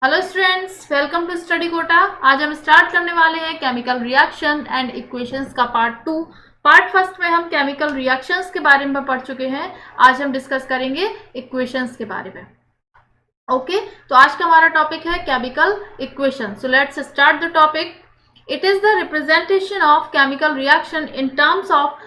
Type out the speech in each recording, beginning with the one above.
Hello students, welcome to study Kota. आज हम start करने वाले हैं केमिकल रिएक्शन एंड इक्वेशंस का पार्ट 2। पार्ट फर्स्ट में हम केमिकल रिएक्शंस के बारे में पढ़ चुके हैं। आज हम डिस्कस करेंगे इक्वेशंस के बारे में। ओके, तो आज का हमारा टॉपिक है chemical equation. So let's start the topic. It is the representation of chemical reaction in terms of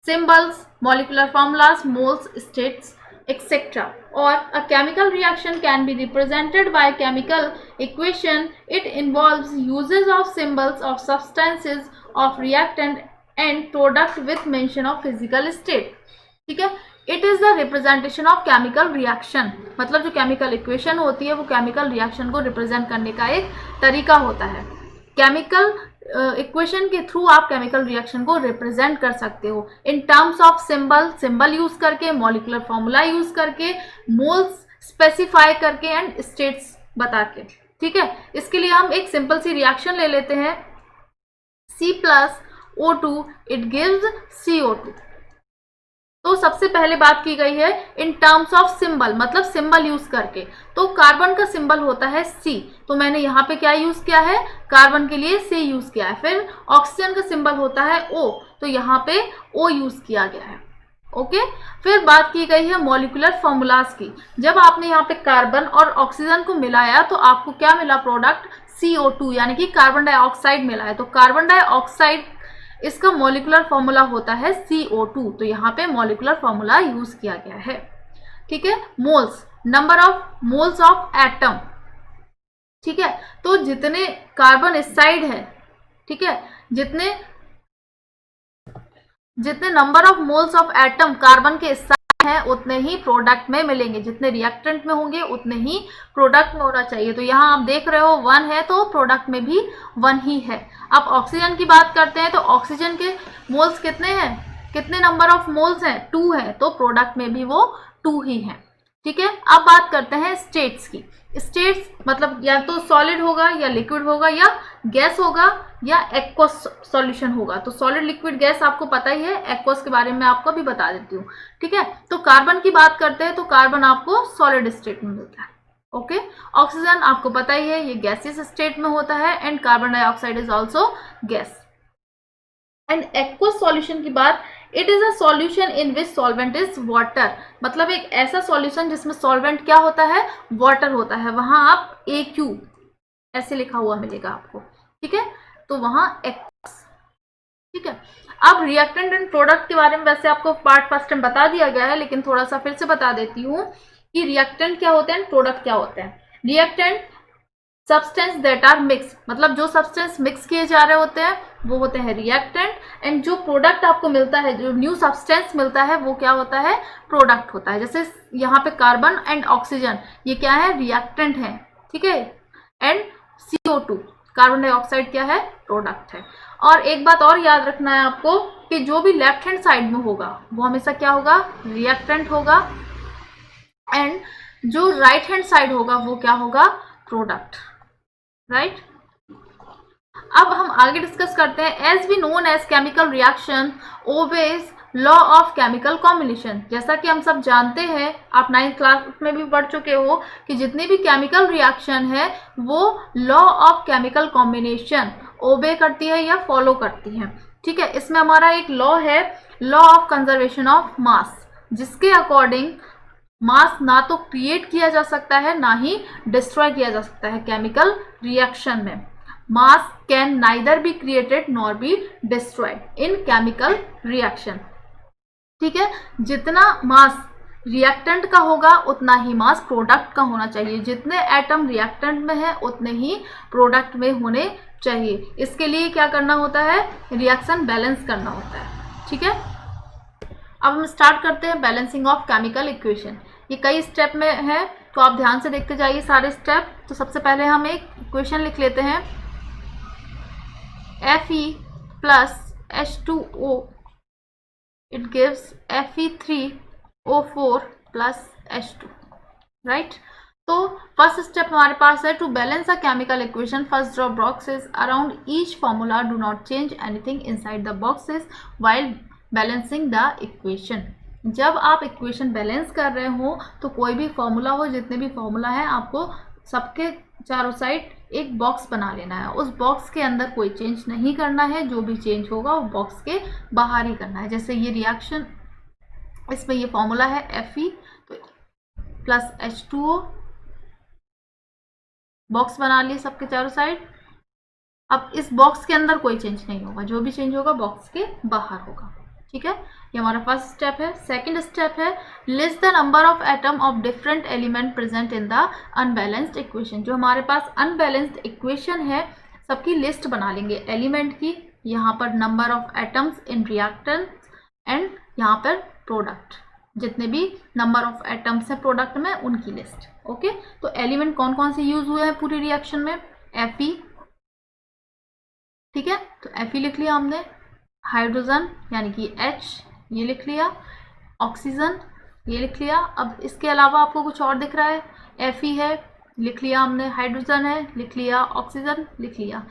symbols, molecular formulas, moles, states, etc. Or a chemical reaction can be represented by chemical equation. It involves uses of symbols of substances, of reactant and product with mention of physical state. ठीक है, it is the representation of chemical reaction, मतलब जो chemical equation होती है वो chemical reaction को represent करने का एक तरीका होता है। केमिकल इक्वेशन के थ्रू आप केमिकल रिएक्शन को रिप्रेजेंट कर सकते हो in terms of symbol use करके, मॉलिक्यूलर फॉर्मूला यूज करके, मोल्स स्पेसिफाई करके एंड स्टेट्स बता के। ठीक है, इसके लिए हम एक सिंपल सी रिएक्शन ले लेते हैं। C+O2 it gives CO2। तो सबसे पहले बात की गई है इन टर्म्स ऑफ सिंबल, मतलब सिंबल यूज करके। तो कार्बन का सिंबल होता है C, तो मैंने यहाँ पे क्या यूज किया है, कार्बन के लिए C यूज किया है। फिर ऑक्सीजन का सिंबल होता है O, तो यहाँ पे O यूज किया गया है। ओके, फिर बात की गई है मॉलिक्यूलर फॉर्मूलाज की। जब आपने यहाँ पे कार्बन और ऑक्सीजन को मिलाया तो आपको क्या मिला, प्रोडक्ट CO2, यानी कि कार्बन डाइऑक्साइड मिला है। तो कार्बन डाइऑक्साइड इसका मॉलिक्यूलर फॉर्मूला होता है CO2, तो यहाँ पे मॉलिक्यूलर फॉर्मूला यूज किया गया है। ठीक है, moles, number of moles of atom. ठीक है, तो जितने कार्बन इस साइड है, ठीक है, जितने number of moles of atom carbon के इस साइड है उतने ही प्रोडक्ट में मिलेंगे, जितने रिएक्टेंट में होंगे उतने ही प्रोडक्ट में होना चाहिए। तो यहाँ आप देख रहे हो 1 है तो प्रोडक्ट में भी 1 ही है। अब ऑक्सीजन की बात करते हैं तो ऑक्सीजन के मोल्स कितने हैं, कितने नंबर ऑफ मोल्स हैं, 2 है, तो प्रोडक्ट में भी वो 2 ही है। ठीक है, अब बात करते हैं स्टेट्स की। स्टेट्स मतलब या तो सॉलिड होगा या लिक्विड होगा या गैस होगा या एक्वस सॉल्यूशन होगा। तो सॉलिड, लिक्विड, गैस आपको पता ही है, एक्वस के बारे में आपको भी बता देती हूँ। ठीक है, तो कार्बन की बात करते हैं तो कार्बन आपको सॉलिड स्टेट में मिलता है। ओके, ऑक्सीजन आपको पता ही है ये गैसियस स्टेट में होता है and carbon dioxide is also gas. And aqueous solution की बात, it is a solution in which solvent is water, मतलब एक ऐसा सॉल्यूशन जिसमें सॉल्वेंट क्या होता है, वाटर होता है। वहां आप AQ ऐसे लिखा हुआ मिलेगा आपको। ठीक है, तो वहां एक्वस। ठीक है, अब रिएक्टेंट एंड प्रोडक्ट के बारे में वैसे आपको पार्ट फर्स्ट में बता दिया गया है, लेकिन थोड़ा सा फिर से बता देती हूँ कि रिएक्टेंट क्या होते हैं, प्रोडक्ट क्या होते हैं। Reactant substance that are mix, मतलब जो सब्सटेंस मिक्स किए जा रहे होते हैं वो होते हैं रिएक्टेंट। एंड जो प्रोडक्ट आपको मिलता है, जो न्यू सब्सटेंस मिलता है वो क्या होता है, प्रोडक्ट होता है। जैसे यहाँ पे कार्बन एंड ऑक्सीजन ये क्या है, रिएक्टेंट है। ठीक है, एंड CO2 कार्बन डाइऑक्साइड क्या है, प्रोडक्ट है। और एक बात और याद रखना है आपको कि जो भी लेफ्ट हैंड साइड में होगा वो हमेशा क्या होगा, रिएक्टेंट होगा, एंड जो राइट हैंड साइड होगा वो क्या होगा, प्रोडक्ट। राइट, अब हम आगे डिस्कस करते हैं। As we known as chemical reaction obeys law of chemical combination. जैसा कि हम सब जानते हैं, आप 9th क्लास में भी पढ़ चुके हो कि जितनी भी केमिकल रिएक्शन है वो लॉ ऑफ केमिकल कॉम्बिनेशन ओबे करती है या फॉलो करती है। ठीक है, इसमें हमारा एक लॉ है, law of conservation of mass, जिसके अकॉर्डिंग मास ना तो क्रिएट किया जा सकता है ना ही डिस्ट्रॉय किया जा सकता है। केमिकल रिएक्शन में मास can neither be created nor be destroyed in chemical reaction. ठीक है, जितना मास रिएक्टेंट का होगा उतना ही मास प्रोडक्ट का होना चाहिए। जितने एटम रिएक्टेंट में है उतने ही प्रोडक्ट में होने चाहिए। इसके लिए क्या करना होता है, रिएक्शन बैलेंस करना होता है। ठीक है, अब हम स्टार्ट करते हैं बैलेंसिंग ऑफ केमिकल इक्वेशन। ये कई स्टेप में है तो आप ध्यान से देखते जाइए सारे स्टेप। तो सबसे पहले हम एक इक्वेशन लिख लेते हैं, Fe plus H2O it gives Fe3O4 plus H2, right. तो फर्स्ट स्टेप हमारे पास है to balance a chemical equation, first draw boxes around each formula, do not change anything inside the boxes while balancing the equation. जब आप equation balance कर रहे हो तो कोई भी फॉर्मूला हो, जितने भी फॉर्मूला है आपको सबके चारों साइड एक बॉक्स बना लेना है, उस बॉक्स के अंदर कोई चेंज नहीं करना है, जो भी चेंज होगा वो बॉक्स के बाहर ही करना है। जैसे ये रिएक्शन, इसमें ये फॉर्मूला है Fe तो प्लस H2O, बॉक्स बना लिए सबके चारों साइड। अब इस बॉक्स के अंदर कोई चेंज नहीं होगा, जो भी चेंज होगा बॉक्स के बाहर होगा। ठीक है, ये हमारा फर्स्ट स्टेप है। सेकंड स्टेप है list the number of atom of different element present in the unbalanced equation. जो हमारे पास अनबैलेंस्ड इक्वेशन है सबकी लिस्ट बना लेंगे एलिमेंट की, यहाँ पर number of atoms in reactant and यहाँ पर प्रोडक्ट, जितने भी नंबर ऑफ एटम्स हैं प्रोडक्ट में उनकी लिस्ट। ओके, तो एलिमेंट कौन कौन से यूज हुए हैं पूरी रिएक्शन में? Fe, ठीक है, तो Fe लिख लिया हमने, हाइड्रोजन यानी कि H ये लिख लिया, ऑक्सीजन ये लिख लिया। अब इसके अलावा आपको कुछ और दिख रहा है? Fe है लिख लिया हमने, हाइड्रोजन है लिख लिया, ऑक्सीजन लिख लिया,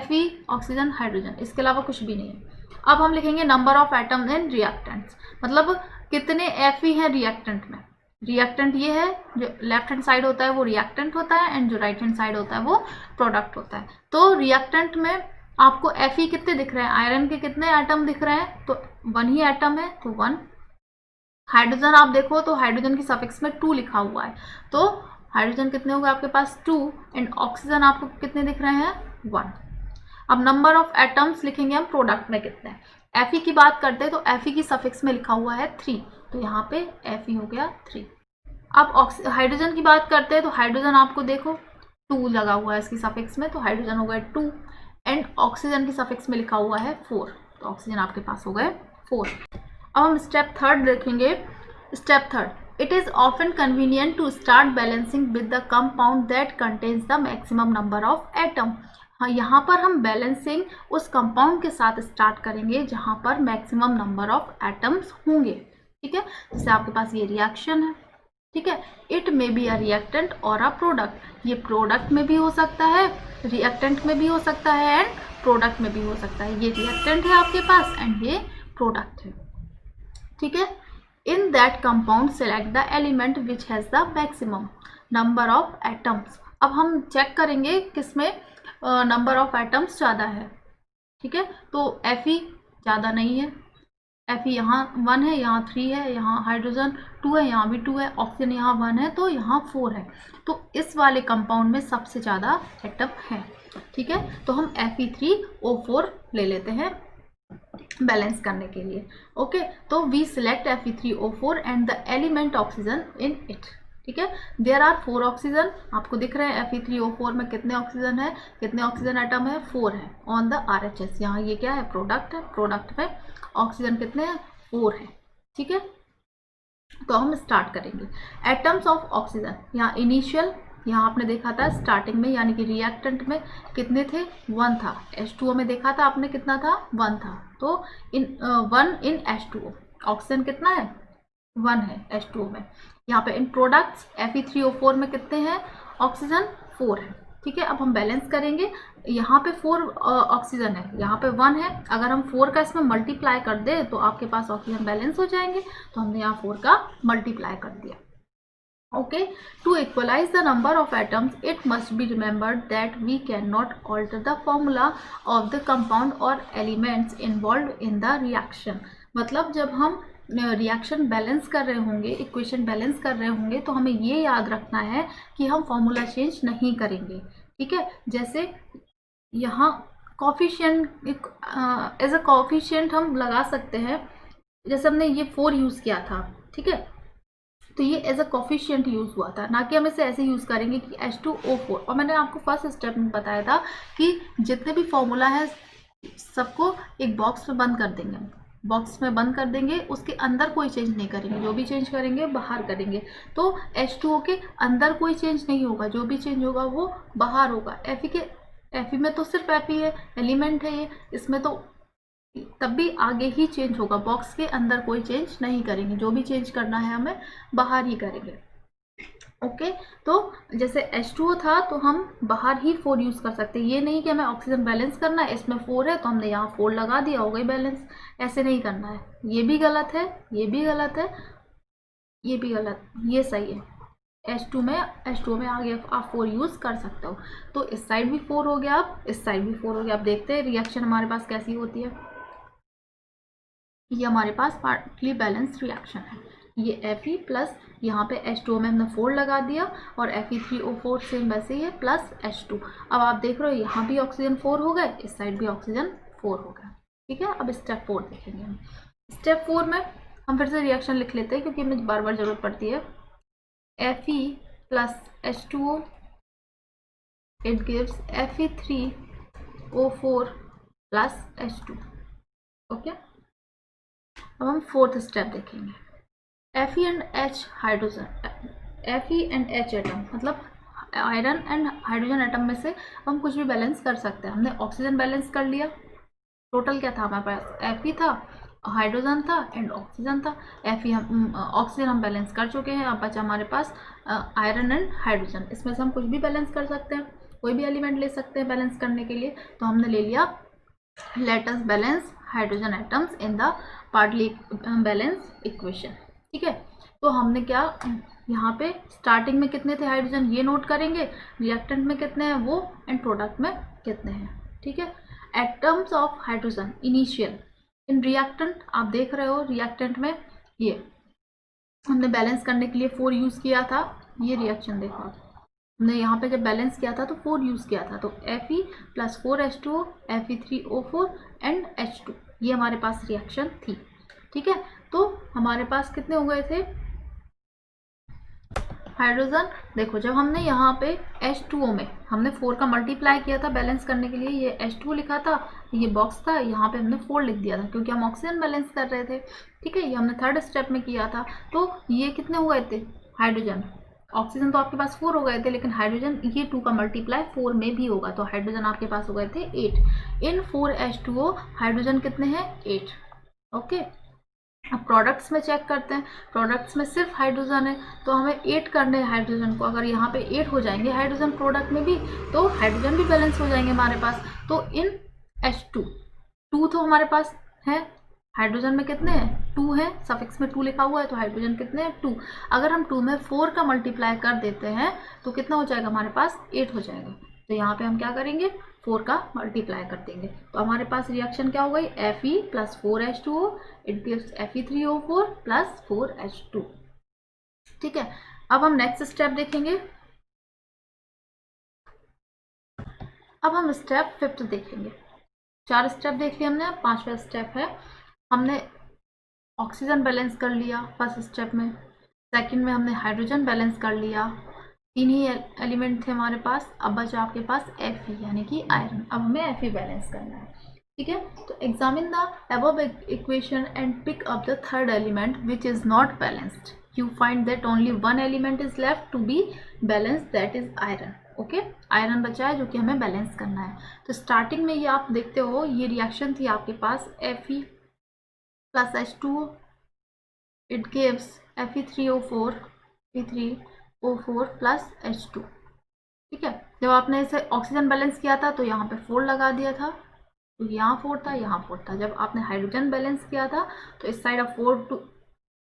Fe ऑक्सीजन हाइड्रोजन, इसके अलावा कुछ भी नहीं है। अब हम लिखेंगे number of atom in reactants, मतलब कितने Fe हैं रिएक्टेंट में। रिएक्टेंट ये है, जो लेफ्ट हैंड साइड होता है वो रिएक्टेंट होता है एंड जो राइट हैंड साइड होता है वो प्रोडक्ट होता है। तो रिएक्टेंट में आपको Fe कितने दिख रहे हैं? आयरन के कितने एटम दिख रहे हैं? तो 1 ही एटम है, तो 1। हाइड्रोजन आप देखो तो हाइड्रोजन की सफिक्स में 2 लिखा हुआ है, तो हाइड्रोजन कितने हो गए आपके पास? 2। एंड ऑक्सीजन आपको कितने दिख रहे हैं? 1। अब नंबर ऑफ एटम्स लिखेंगे हम प्रोडक्ट में कितने। Fe की बात करते हैं तो Fe की सफिक्स में लिखा हुआ है 3, तो यहाँ पे Fe हो गया 3। अब हाइड्रोजन की बात करते हैं तो हाइड्रोजन आपको देखो 2 लगा हुआ है इसकी सफिक्स में, तो हाइड्रोजन हो गए 2। एंड ऑक्सीजन की सफिक्स में लिखा हुआ है 4, तो ऑक्सीजन आपके पास हो गए 4। अब हम स्टेप थर्ड देखेंगे। Step third, it is often convenient to start balancing with the compound that contains the maximum number of atom. हाँ, यहाँ पर हम बैलेंसिंग उस कंपाउंड के साथ स्टार्ट करेंगे जहाँ पर मैक्सिमम नंबर ऑफ एटम्स होंगे। ठीक है, जैसे आपके पास ये रिएक्शन है, ठीक है, it may be a reactant और अ प्रोडक्ट। ये प्रोडक्ट में भी हो सकता है, रिएक्टेंट में भी हो सकता है एंड प्रोडक्ट में भी हो सकता है। ये रिएक्टेंट है आपके पास एंड ये प्रोडक्ट है। ठीक है, in that compound select the element which has the maximum number of atoms. अब हम चेक करेंगे किसमें नंबर ऑफ एटम्स ज़्यादा है। ठीक है, तो Fe ज़्यादा नहीं है, Fe यहाँ 1 है, यहाँ 3 है, यहाँ हाइड्रोजन 2 है, यहाँ भी 2 है, ऑक्सीजन यहाँ 1 है, तो यहाँ 4 है। तो इस वाले कंपाउंड में सबसे ज़्यादा एटम है। ठीक है, तो हम Fe3O4 ले लेते हैं बैलेंस करने के लिए। ओके, तो we select Fe3O4 and the element oxygen in it. ठीक है, देयर आर 4 ऑक्सीजन, आपको दिख रहे हैं Fe3O4 में कितने ऑक्सीजन है, कितने ऑक्सीजन एटम है? 4 है ऑन द RHS। यहाँ ये क्या है? प्रोडक्ट है, प्रोडक्ट में ऑक्सीजन कितने हैं? 4 है। ठीक है, तो हम स्टार्ट करेंगे। एटम्स ऑफ ऑक्सीजन, यहाँ इनिशियल, यहाँ आपने देखा था स्टार्टिंग में यानी कि रिएक्टेंट में कितने थे? 1 था। H2O में देखा था आपने कितना था? 1 था, तो 1 इन H2O। ऑक्सीजन कितना है? 1 है H2O में। यहाँ पे इन प्रोडक्ट्स Fe3O4 में कितने हैं? ऑक्सीजन 4 है। ठीक है, अब हम बैलेंस करेंगे। यहाँ पे 4 ऑक्सीजन है, यहाँ पे 1 है। अगर हम 4 का इसमें मल्टीप्लाई कर दें तो आपके पास ऑक्सीजन बैलेंस हो जाएंगे, तो हमने यहाँ 4 का मल्टीप्लाई कर दिया। Okay, to equalize the number of atoms, it must be remembered that we cannot alter the formula of the compound or elements involved in the reaction. मतलब जब हम रिएक्शन बैलेंस कर रहे होंगे, इक्वेशन बैलेंस कर रहे होंगे, तो हमें ये याद रखना है कि हम फॉर्मूला चेंज नहीं करेंगे। ठीक है, जैसे यहाँ कॉफिशिएंट एज अ कॉफिशिएंट हम लगा सकते हैं, जैसे हमने ये 4 यूज़ किया था। ठीक है, तो ये एज अ कॉफिशिएंट यूज़ हुआ था, ना कि हम इसे ऐसे यूज़ करेंगे कि H2O4। और मैंने आपको फर्स्ट स्टेप में बताया था कि जितने भी फॉर्मूला है सबको एक बॉक्स में बंद कर देंगे, बॉक्स में बंद कर देंगे, उसके अंदर कोई चेंज नहीं करेंगे, जो भी चेंज करेंगे बाहर करेंगे। तो H2O के अंदर कोई चेंज नहीं होगा, जो भी चेंज होगा वो बाहर होगा। Fe में तो सिर्फ Fe है, एलिमेंट है ये, इसमें तो तब भी आगे ही चेंज होगा, बॉक्स के अंदर कोई चेंज नहीं करेंगे, जो भी चेंज करना है हमें बाहर ही करेंगे। ओके, तो जैसे H2O था तो हम बाहर ही 4 यूज़ कर सकते हैं। ये नहीं कि हमें ऑक्सीजन बैलेंस करना है, इसमें 4 है तो हमने यहाँ 4 लगा दिया, हो गई बैलेंस। ऐसे नहीं करना है, ये भी गलत है, ये भी गलत है, ये भी गलत, ये सही है। H2 में आगे आप 4 यूज़ कर सकते हो। तो इस साइड भी 4 हो गया, अब इस साइड भी 4 हो गया। अब देखते हैं रिएक्शन हमारे पास कैसी होती है। ये हमारे पास पार्टली बैलेंस रिएक्शन है। ये Fe प्लस यहाँ पे H2 में हमने 4 लगा दिया और Fe3O4 सेम वैसे ही है प्लस H2। अब आप देख रहे हो यहाँ भी ऑक्सीजन 4 हो गए, इस साइड भी ऑक्सीजन 4 हो गया। ठीक है, अब स्टेप 4 देखेंगे हम। स्टेप 4 में हम फिर से रिएक्शन लिख लेते हैं क्योंकि हमें बार बार जरूरत पड़ती है। Fe plus H2O, it gives Fe3O4 plus H2। Okay, अब हम फोर्थ स्टेप देखेंगे। Fe and H hydrogen, Fe and H atom मतलब आयरन एंड हाइड्रोजन एटम में से हम कुछ भी बैलेंस कर सकते हैं। हमने ऑक्सीजन बैलेंस कर लिया, टोटल क्या था हमारे पास, Fe था, हाइड्रोजन था एंड ऑक्सीजन था। ऑक्सीजन हम बैलेंस कर चुके हैं। अब बचा हमारे पास आयरन एंड हाइड्रोजन। इसमें से हम कुछ भी बैलेंस कर सकते हैं, कोई भी एलिमेंट ले सकते हैं बैलेंस करने के लिए। तो हमने ले लिया let us balance hydrogen atoms in the partly balance equation. ठीक है, तो हमने क्या यहाँ पे स्टार्टिंग में कितने थे हाइड्रोजन ये नोट करेंगे, रिएक्टेंट में कितने हैं वो, एंड प्रोडक्ट में कितने हैं। ठीक है, atoms of hydrogen initial in reactant, आप देख रहे हो रिएक्टेंट में ये हमने बैलेंस करने के लिए 4 यूज़ किया था। ये रिएक्शन देखो आप, हमने यहाँ पे जब बैलेंस किया था तो 4 यूज़ किया था। तो Fe plus 4H2O, Fe3O4 and H2, ये हमारे पास रिएक्शन थी। ठीक है, तो हमारे पास कितने हो गए थे हाइड्रोजन। देखो जब हमने यहाँ पे H2O में हमने 4 का मल्टीप्लाई किया था बैलेंस करने के लिए, ये H2O लिखा था, ये बॉक्स था, यहाँ पे हमने 4 लिख दिया था क्योंकि हम ऑक्सीजन बैलेंस कर रहे थे। ठीक है, ये हमने थर्ड स्टेप में किया था। तो ये कितने हो गए थे हाइड्रोजन, ऑक्सीजन तो आपके पास 4 हो गए थे, लेकिन हाइड्रोजन ये 2 का मल्टीप्लाई 4 में भी होगा, तो हाइड्रोजन आपके पास हो गए थे 8। इन 4H2O हाइड्रोजन कितने हैं 8। ओके, अब प्रोडक्ट्स में चेक करते हैं। प्रोडक्ट्स में सिर्फ हाइड्रोजन है तो हमें 8 करने हैं हाइड्रोजन को। अगर यहाँ पे 8 हो जाएंगे हाइड्रोजन प्रोडक्ट में भी तो हाइड्रोजन भी बैलेंस हो जाएंगे हमारे पास। तो इन H2 2 तो हमारे पास है, हाइड्रोजन में कितने हैं 2 है, सफिक्स में 2 लिखा हुआ है, तो हाइड्रोजन कितने हैं 2। अगर हम 2 में 4 का मल्टीप्लाई कर देते हैं तो कितना हो जाएगा हमारे पास 8 हो जाएगा। तो यहाँ पे हम क्या करेंगे 4 का मल्टीप्लाई कर देंगे। तो हमारे पास रिएक्शन क्या हो गई, Fe plus 4H2O, it gives Fe3O4 plus 4H2। ठीक है, अब हम नेक्स्ट स्टेप देखेंगे। अब हम स्टेप 5th देखेंगे। 4 स्टेप देख लिए हमने, 5वां स्टेप है हमने ऑक्सीजन बैलेंस कर लिया फर्स्ट स्टेप में, सेकंड में हमने हाइड्रोजन बैलेंस कर लिया, 3 ही एलिमेंट थे हमारे पास। अब बचा आपके पास Fe यानी कि आयरन। अब हमें Fe बैलेंस करना है। ठीक है, तो examine the above equation and pick up the third element which is not balanced. You find that only 1 element is left to be balanced, that is iron. Okay, iron बचा है जो कि हमें बैलेंस करना है। तो स्टार्टिंग में ये आप देखते हो ये रिएक्शन थी आपके पास Fe plus H2O, it gives Fe3O4 plus H2। ठीक है, जब आपने इसे ऑक्सीजन बैलेंस किया था तो यहाँ पे 4 लगा दिया था, तो यहाँ 4 था, यहाँ 4 था। जब आपने हाइड्रोजन बैलेंस किया था तो इस साइड अब 4 2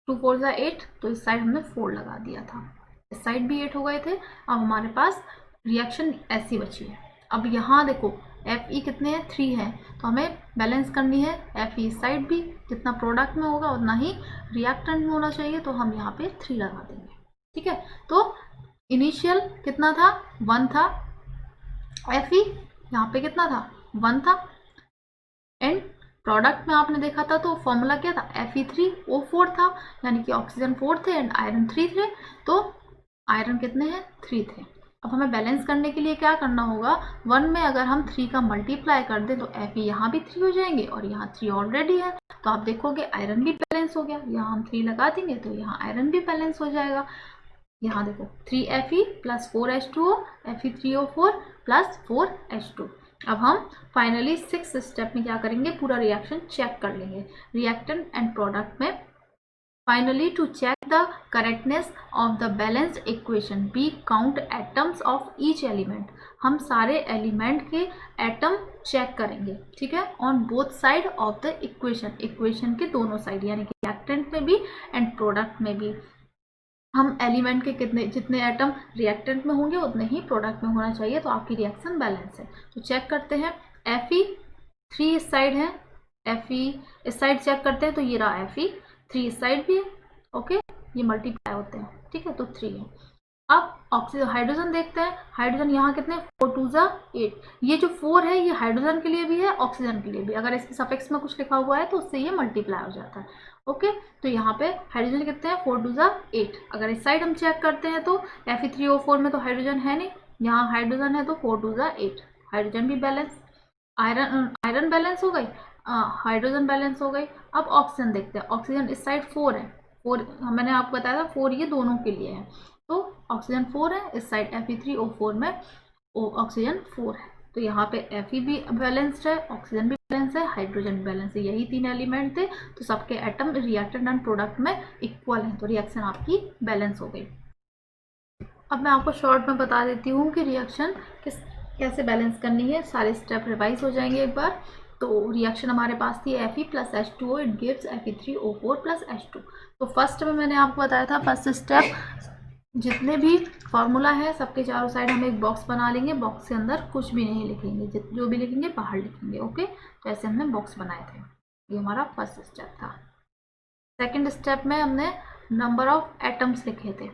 4 ज़ा 8, तो इस साइड हमने 4 लगा दिया था, इस साइड भी 8 हो गए थे। अब हमारे पास रिएक्शन ऐसी बची है। अब यहाँ देखो Fe कितने हैं 3 हैं, तो हमें बैलेंस करनी है Fe इस साइड भी, जितना प्रोडक्ट में होगा उतना ही रिएक्टेंट में होना चाहिए, तो हम यहाँ पे 3 लगा देंगे। ठीक है, तो इनिशियल कितना था 1 था, Fe यहाँ पे कितना था 1 था, एंड प्रोडक्ट में आपने देखा था तो फॉर्मूला क्या था Fe3O4 था, यानी कि ऑक्सीजन 4 थे एंड आयरन 3 थे, तो आयरन कितने हैं 3 थे। अब हमें बैलेंस करने के लिए क्या करना होगा, 1 में अगर हम 3 का मल्टीप्लाई कर दें तो Fe यहाँ भी 3 हो जाएंगे और यहाँ 3 ऑलरेडी है, तो आप देखोगे आयरन भी बैलेंस हो गया। यहाँ हम 3 लगा देंगे तो यहाँ आयरन भी बैलेंस हो जाएगा। यहाँ देखो 3Fe plus 4H2O, Fe3O4 plus 4H2। अब हम फाइनली 6th स्टेप में क्या करेंगे, पूरा रिएक्शन चेक कर लेंगे रिएक्टेंट एंड प्रोडक्ट में। Finally to check the correctness of the balanced equation we count atoms of each element. हम सारे एलिमेंट के एटम चेक करेंगे, ठीक है, on both side of the equation, equation के दोनों साइड, यानी कि रिएक्टेंट में भी एंड प्रोडक्ट में भी। हम एलिमेंट के जितने एटम रिएक्टेंट में होंगे उतने ही प्रोडक्ट में होना चाहिए, तो आपकी रिएक्शन बैलेंस है। तो चेक करते हैं, Fe3 इस साइड है, Fe इस साइड चेक करते हैं तो ये रहा Fe3 इस साइड भी है, ओके, ये मल्टीप्लाई होते हैं, ठीक है, तो 3 है। अब ऑक्सीजन हाइड्रोजन देखते हैं, हाइड्रोजन यहाँ कितने 4 2 8, ये जो 4 है ये हाइड्रोजन के लिए भी है ऑक्सीजन के लिए भी, अगर इसके सफिक्स में कुछ लिखा हुआ है तो उससे ये मल्टीप्लाई हो जाता है, ओके। तो यहाँ पे हाइड्रोजन कितने हैं 4 2 8। अगर इस साइड हम चेक करते हैं तो Fe3O4 में तो हाइड्रोजन है नहीं, यहाँ हाइड्रोजन है तो 4 2 8, हाइड्रोजन भी बैलेंस, आयरन बैलेंस हो गई, हाइड्रोजन बैलेंस हो गई। अब ऑक्सीजन देखते हैं, ऑक्सीजन इस साइड 4 है, 4 मैंने आपको बताया था 4 ये दोनों के लिए है, तो ऑक्सीजन 4 है, इस साइड Fe3O4 में ऑक्सीजन 4 है, तो यहाँ पे Fe भी बैलेंस्ड है, ऑक्सीजन भी बैलेंस है, हाइड्रोजन भी बैलेंस है, यही 3 एलिमेंट थे, तो सबके एटम रिएक्टेंट एंड प्रोडक्ट में इक्वल हैं, तो रिएक्शन आपकी बैलेंस हो गई। अब मैं आपको शॉर्ट में बता देती हूँ कि रिएक्शन कैसे बैलेंस करनी है, सारे स्टेप रिवाइज हो जाएंगे एक बार। तो रिएक्शन हमारे पास थी Fe + H2O it gives Fe3O4 + H2। तो फर्स्ट में मैंने आपको बताया था, फर्स्ट स्टेप जितने भी फार्मूला है सबके चारों साइड हम एक बॉक्स बना लेंगे, बॉक्स के अंदर कुछ भी नहीं लिखेंगे, जो भी लिखेंगे बाहर लिखेंगे, ओके। तो ऐसे हमने बॉक्स बनाए थे, ये हमारा फर्स्ट स्टेप था। सेकंड स्टेप में हमने नंबर ऑफ एटम्स लिखे थे,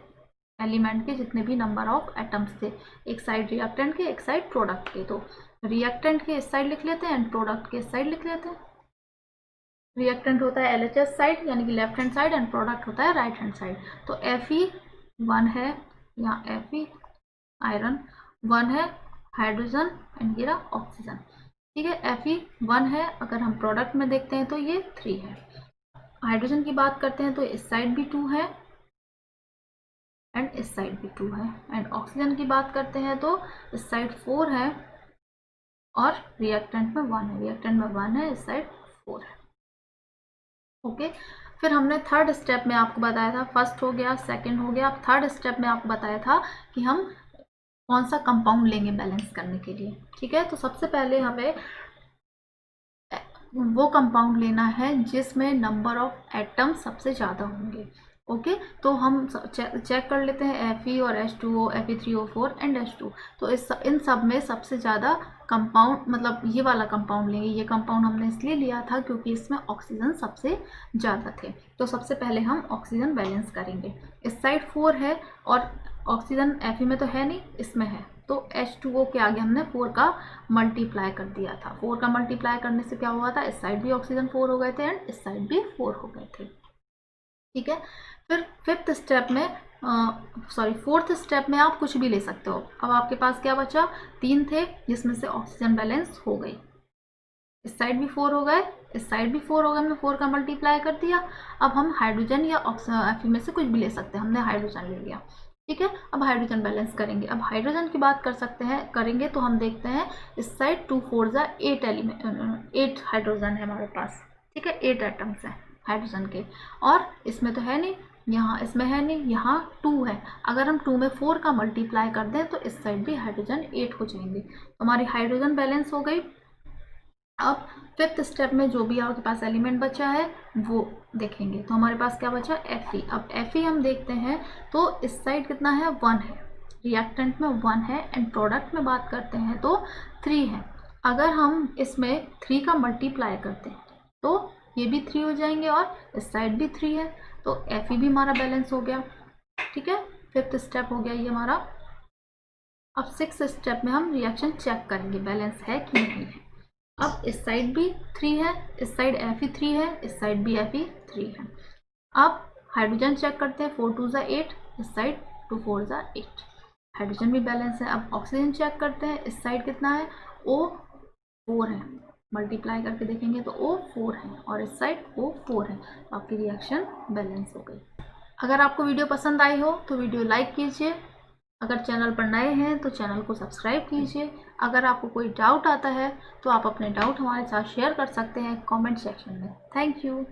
एलिमेंट के जितने भी नंबर ऑफ एटम्स थे, एक साइड रिएक्टेंट के एक साइड प्रोडक्ट के, तो रिएक्टेंट के इस साइड लिख लेते हैं एंड प्रोडक्ट के इस साइड लिख लेते हैं। रिएक्टेंट होता है LHS साइड यानी कि left hand side and product होता है राइट हैंड साइड। तो Fe1 है, यहाँ Fe आयरन, 1 है हाइड्रोजन एंड ये रहा ऑक्सीजन, ठीक है। Fe1 है, अगर हम प्रोडक्ट में देखते हैं तो ये 3 है। हाइड्रोजन की बात करते हैं तो इस साइड भी 2 है एंड इस साइड भी 2 है, एंड ऑक्सीजन की बात करते हैं तो इस साइड 4 है और रिएक्टेंट में 1 है, रिएक्टेंट में 1 है, इस साइड 4 है, ओके। फिर हमने थर्ड स्टेप में आपको बताया था, फर्स्ट हो गया, सेकंड हो गया, अब थर्ड स्टेप में आपको बताया था कि हम कौन सा कंपाउंड लेंगे बैलेंस करने के लिए, ठीक है। तो सबसे पहले हमें वो कंपाउंड लेना है जिसमें नंबर ऑफ एटम सबसे ज़्यादा होंगे, ओके। तो हम चेक कर लेते हैं Fe और H2O, Fe3O4 एंड H2। तो इन सब में सबसे ज़्यादा कंपाउंड, मतलब ये वाला कंपाउंड लेंगे, ये कंपाउंड हमने इसलिए लिया था क्योंकि इसमें ऑक्सीजन सबसे ज़्यादा थे। तो सबसे पहले हम ऑक्सीजन बैलेंस करेंगे, इस साइड 4 है और ऑक्सीजन Fe में तो है नहीं, इसमें है, तो H2O के आगे हमने 4 का मल्टीप्लाई कर दिया था। 4 का मल्टीप्लाई करने से क्या हुआ था, इस साइड भी ऑक्सीजन 4 हो गए थे एंड इस साइड भी 4 हो गए थे, ठीक है। फिर फिफ्थ स्टेप में फोर्थ स्टेप में आप कुछ भी ले सकते हो। अब आपके पास क्या बचा, 3 थे जिसमें से ऑक्सीजन बैलेंस हो गई, इस साइड भी 4 हो गए, इस साइड भी 4 हो गए, हमने 4 का मल्टीप्लाई कर दिया। अब हम हाइड्रोजन या Fe में से कुछ भी ले सकते हैं, हमने हाइड्रोजन ले लिया, ठीक है। अब हाइड्रोजन बैलेंस करेंगे, अब हाइड्रोजन की बात कर सकते हैं, करेंगे तो हम देखते हैं इस साइड 2 4 8 एलिमेंट, 8 हाइड्रोजन है हमारे पास, ठीक है, 8 एटम्स हैं हाइड्रोजन के, और इसमें तो है नहीं, यहाँ इसमें है नहीं, यहाँ 2 है, अगर हम 2 में 4 का मल्टीप्लाई कर दें तो इस साइड भी हाइड्रोजन 8 हो जाएंगे, तो हमारी हाइड्रोजन बैलेंस हो गई। अब फिफ्थ स्टेप में जो भी आपके पास एलिमेंट बचा है वो देखेंगे, तो हमारे पास क्या बचा, Fe। अब Fe हम देखते हैं तो इस साइड कितना है, 1 है, रिएक्टेंट में 1 है एंड प्रोडक्ट में बात करते हैं तो 3 है। अगर हम इसमें 3 का मल्टीप्लाई करते हैं तो ये भी 3 हो जाएंगे और इस साइड भी 3 है, तो Fe भी हमारा बैलेंस हो गया, ठीक है। फिफ्थ स्टेप हो गया ये हमारा। अब सिक्स्थ स्टेप में हम रिएक्शन चेक करेंगे बैलेंस है कि नहीं है। अब इस साइड भी 3 है, इस साइड Fe3 है, इस साइड भी Fe3 है। अब हाइड्रोजन चेक करते हैं, 4 2 8, इस साइड 2 4 8, हाइड्रोजन भी बैलेंस है। अब ऑक्सीजन चेक करते हैं, इस साइड कितना है, O4 है, मल्टीप्लाई करके देखेंगे तो O4 है और इस साइड O4 है, तो आपकी रिएक्शन बैलेंस हो गई। अगर आपको वीडियो पसंद आई हो तो वीडियो लाइक कीजिए, अगर चैनल पर नए हैं तो चैनल को सब्सक्राइब कीजिए। अगर आपको कोई डाउट आता है तो आप अपने डाउट हमारे साथ शेयर कर सकते हैं कमेंट सेक्शन में। Thank you.